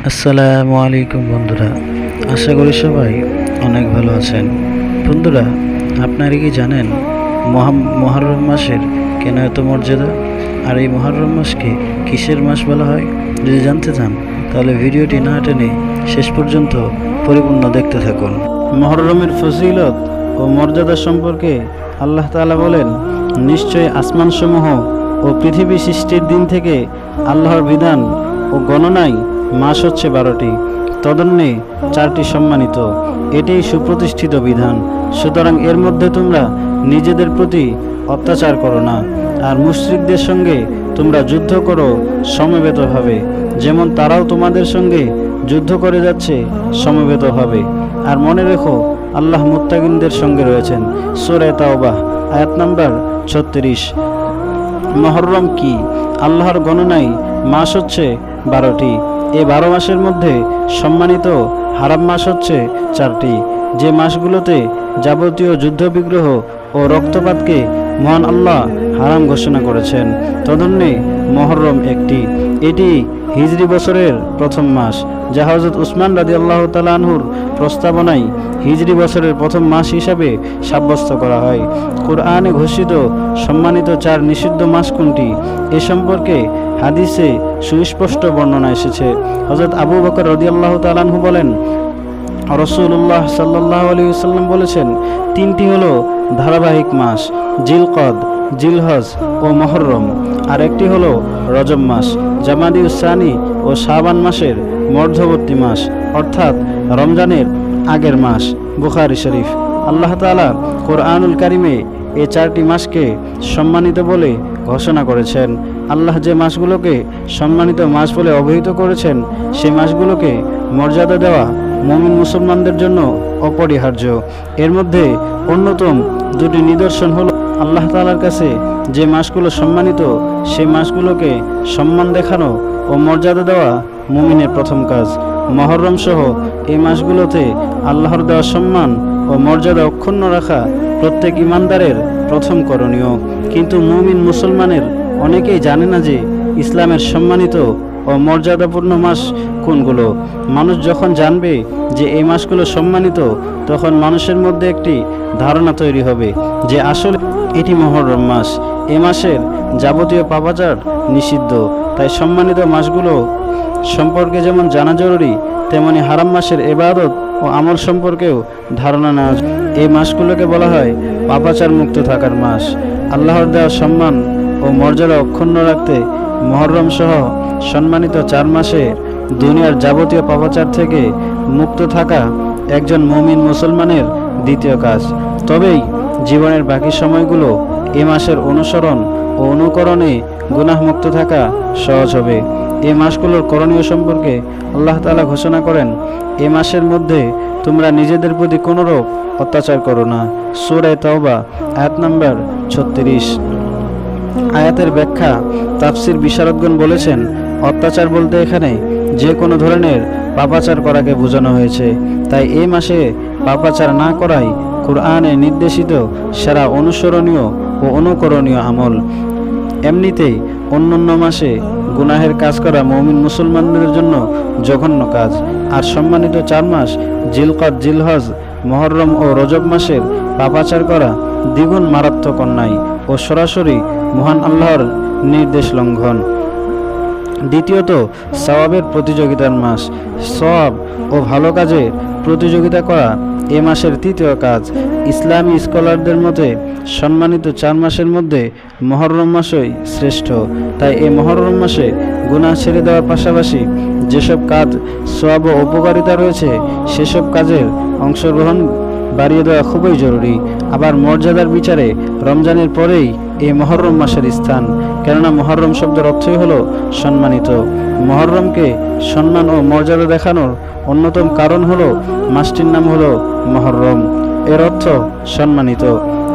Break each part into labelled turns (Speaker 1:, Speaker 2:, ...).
Speaker 1: আসসালামু আলাইকুম বন্ধুরা, আশা করি সবাই অনেক ভালো আছেন। বন্ধুরা, আপনারা কি জানেন মুহররম মাসের কেন এত মর্যাদা? আর এই মুহররম মাসকে কিসের মাস বলা হয়? যদি জানতে চান তাহলে ভিডিওটি না টেনে শেষ পর্যন্ত পরিপূর্ণ দেখতে থাকুন। মুহররমের ফজিলত ও মর্যাদা সম্পর্কে আল্লাহ তাআলা বলেন, নিশ্চয়ই আসমানসমূহ ও পৃথিবী সৃষ্টির দিন থেকে আল্লাহর বিধান ও গণনায় মাস হচ্ছে 12টি, তদন্যে 4টি সম্মানিত। এটাই সুপ্রতিষ্ঠিত বিধান। সুতরাং এর মধ্যে তোমরা নিজেদের প্রতি অত্যাচার করো না, আর মুশরিকদের সঙ্গে তোমরা যুদ্ধ করো সমবেতভাবে, যেমন তারাও তোমাদের সঙ্গে যুদ্ধ করে যাচ্ছে সমবেতভাবে। আর মনে রেখো, আল্লাহ মুত্তাকিনদের সঙ্গে রয়েছেন। সূরা তাওবাহ আয়াত নাম্বার 36। মুহররম কি? আল্লাহর গণনায় মাস হচ্ছে 12টি। এই 12 মাসের মধ্যে সম্মানিত হারাম মাস হচ্ছে 4টি, যে মাসগুলোতে যাবতীয় যুদ্ধবিগ্রহ ও রক্তপাতকে মহান আল্লাহ হারাম ঘোষণা করেছেন। তদন্যে মুহররম একটি। এটি হিজরি বছরের প্রথম মাস, যা হযরত উসমান রাদিয়াল্লাহু তাআলা আনহুর প্রস্তাবনায় হিজরি বছরের প্রথম মাস হিসাবে সাব্যস্ত করা হয়। কুরআনে ঘোষিত সম্মানিত 4 নিষিদ্ধ মাস কোনটি? এ সম্পর্কে হাদিসে সুস্পষ্ট বর্ণনা এসেছে। হযরত আবু বকর রাদিয়াল্লাহু তাআলা আনহু বলেন, রাসূলুল্লাহ সাল্লাল্লাহু আলাইহি ওয়াসাল্লাম বলেছেন, 3টি হলো ধারাবাহিক মাস, জিলকদ, জিলহজ ও মুহররম। আর একটি হলো রজব মাস, জামাদিউস সানি ও শাবান মাসের মধ্যবর্তী মাস, অর্থাৎ রমজানের আগের মাস। বুখারী শরীফ। আল্লাহ তাআলা কোরআনুল কারিমে এই 4টি মাসকে সম্মানিত বলে ঘোষণা করেছেন। আল্লাহ যে মাসগুলোকে সম্মানিত মাস বলে অভিহিত করেছেন, সেই মাসগুলোকে মর্যাদা দেওয়া মুমিন মুসলমানদের জন্য অপরিহার্য। এর মধ্যে অন্যতম 2টি নিদর্শন হলো, আল্লাহ তাআলার কাছে যে মাসগুলো সম্মানিত, সেই মাসগুলোকে সম্মান দেখানো ও মর্যাদা দেওয়া মুমিনের প্রথম কাজ। মুহররম সহ এই মাসগুলোতে আল্লাহর দেওয়া সম্মান ও মর্যাদা অক্ষুণ্ণ রাখা প্রত্যেক ইমানদারের প্রথম করণীয়। কিন্তু মুমিন মুসলমানের অনেকেই জানে না যে ইসলামের সম্মানিত ও মর্যাদাপূর্ণ মাস কোনগুলো। মানুষ যখন জানবে যে এই মাসগুলো সম্মানিত, তখন মানুষের মধ্যে একটি ধারণা তৈরি হবে যে আসলে এটি মুহররম মাস। এ মাসের যাবতীয় পাপাচার নিষিদ্ধ। তাই সম্মানিত মাসগুলো সম্পর্কে যেমন জানা জরুরি, তেমনি হারাম মাসের ইবাদত ও আমল সম্পর্কেও ধারণা নেওয়া। এই মাসগুলোকে বলা হয় পাপাচার মুক্ত থাকার মাস। আল্লাহর দেওয়া সম্মান ও মর্যাদা অক্ষুণ্ণ রাখতে মুহররম সহ সম্মানিত 4 মাসে দুনিয়ার যাবতীয় পাপাচার থেকে মুক্ত থাকা একজন মুমিন মুসলমানের দ্বিতীয় কাজ। তবেই জীবনের বাকি সময়গুলো এ মাসের অনুসরণ ও অনুকরণে গুনাহমুক্ত থাকা সহজ হবে। এই মাসগুলোর করণীয় সম্পর্কে আল্লাহ তাআলা ঘোষণা করেন, এ মাসের মধ্যে তোমরা নিজেদের প্রতি কোনোরূপ অত্যাচার করো না। সূরা তাওবাহ আয়াত নাম্বার 36। আয়াতের ব্যাখ্যা তাফসীর বিশারদগণ বলেছেন, অত্যাচার বলতে এখানে যে কোনো ধরনের পাপাচার করাকে বোঝানো হয়েছে। তাই এই মাসে পাপাচার না করাই কুরআনে নির্দেশিত সেরা অনুসরণীয় ও অনুকরণীয় আমল। এমনিতেই অন্যান্য মাসে গুনাহের কাজ করা মুমিন মুসলমানদের জন্য জঘন্য কাজ। আর সম্মানিত 4 মাস জিলকদ, জিলহজ, মুহররম ও রজব মাসের পাপাচার করা দ্বিগুণ মারাত্মক অন্যায় ও সরাসরি মহান আল্লাহর নির্দেশ লঙ্ঘন। দ্বিতীয়ত, সওয়াবের প্রতিযোগিতার মাস। সওয়াব ও ভালো কাজে প্রতিযোগিতা করা এ মাসের তৃতীয় কাজ। ইসলামী স্কলারদের মতে সম্মানিত 4 মাসের মধ্যে মুহররম মাসই শ্রেষ্ঠ। তাই এই মুহররম মাসে গুনাহ ছেড়ে দেওয়ার পাশাপাশি যেসব কাজ সওয়াব ও উপকারিতা রয়েছে, সেসব কাজের অংশগ্রহণ বাড়িয়ে দেওয়া খুবই জরুরি। আবার মর্যাদার বিচারে রমজানের পরেই এই মুহররম মাসের স্থান, কেননা মুহররম শব্দের অর্থই হলো সম্মানিত। মুহররমকে সম্মান ও মর্যাদা দেখানোর অন্যতম কারণ হলো মাসটির নাম হলো মুহররম, এর অর্থ সম্মানিত।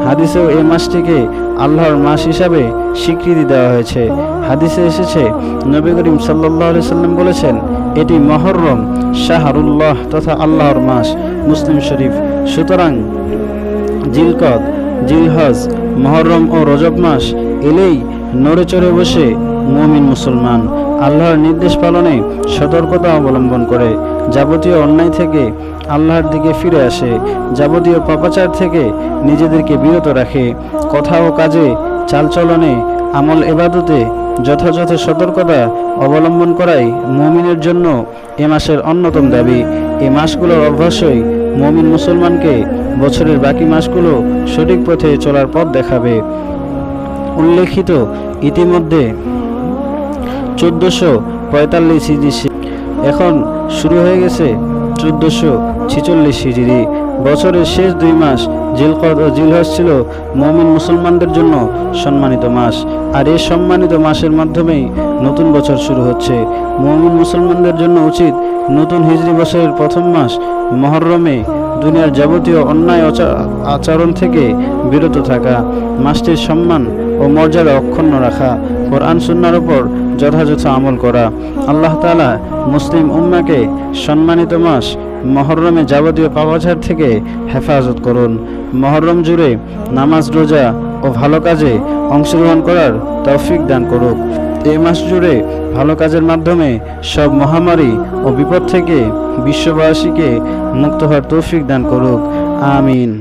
Speaker 1: হাদিসেও এই মাসটিকে আল্লাহর মাস হিসাবে স্বীকৃতি দেওয়া হয়েছে। হাদিসে এসেছে, নবী করিম সাল্লাল্লাহু আলাইহি সাল্লাম বলেছেন, এটি মুহররম শাহরুল্লাহ তথা আল্লাহর মাস। মুসলিম শরীফ। সুতরাং জিলকদ, জিলহজ, মুহররম ও রজব মাস এলেই নড়ে চড়ে বসে মুমিন মুসলমান। আল্লাহর নির্দেশ পালনে সতর্কতা অবলম্বন করে, যাবতীয় অন্যায় থেকে আল্লাহর দিকে ফিরে আসে, যাবতীয় পাপাচার থেকে নিজেদেরকে বিরত রাখে, কথা ও কাজে, চালচলনে, আমল ইবাদতে যথাযথ সতর্কতা অবলম্বন করাই মুমিনের জন্য এ মাসের অন্যতম দাবি। এই মাসগুলোর অভ্যাসই মুমিন মুসলমানকে বছরের বাকি মাসগুলো সঠিক পথে চলার পথ দেখাবে। উল্লেখিত ইতিমধ্যে 1445 হিজরি, এখন শুরু হয়ে গেছে 1446 হিজরি। বছরের শেষ 2 মাস জিলকদ ও জিলহজ ছিল মুমিন মুসলমানদের জন্য সম্মানিত মাস, আর এই সম্মানিত মাসের মাধ্যমেই নতুন বছর শুরু হচ্ছে। মুমিন মুসলমানদের জন্য উচিত নতুন হিজরি বছরের প্রথম মাস মুহররমে দুনিয়ার যাবতীয় অন্যায় আচরণ থেকে বিরত থাকা, মাসটির সম্মান ও মর্যাদা অক্ষুণ্ণ রাখা, কোরআন সুন্নাহর উপর যথাযথ আমল করা। আল্লাহ তাআলা মুসলিম উম্মাহকে সম্মানিত মাস মুহররমে যাবতীয় পাপাচার থেকে হেফাজত করুন। মুহররম জুড়ে নামাজ, রোজা ও ভালো কাজে অংশগ্রহণ করার তৌফিক দান করুক। এই মাস জুড়ে ভালো কাজের মাধ্যমে সব মহামারী ও বিপদ থেকে বিশ্ববাসীকে মুক্ত হওয়ার তৌফিক দান করুক। আমিন।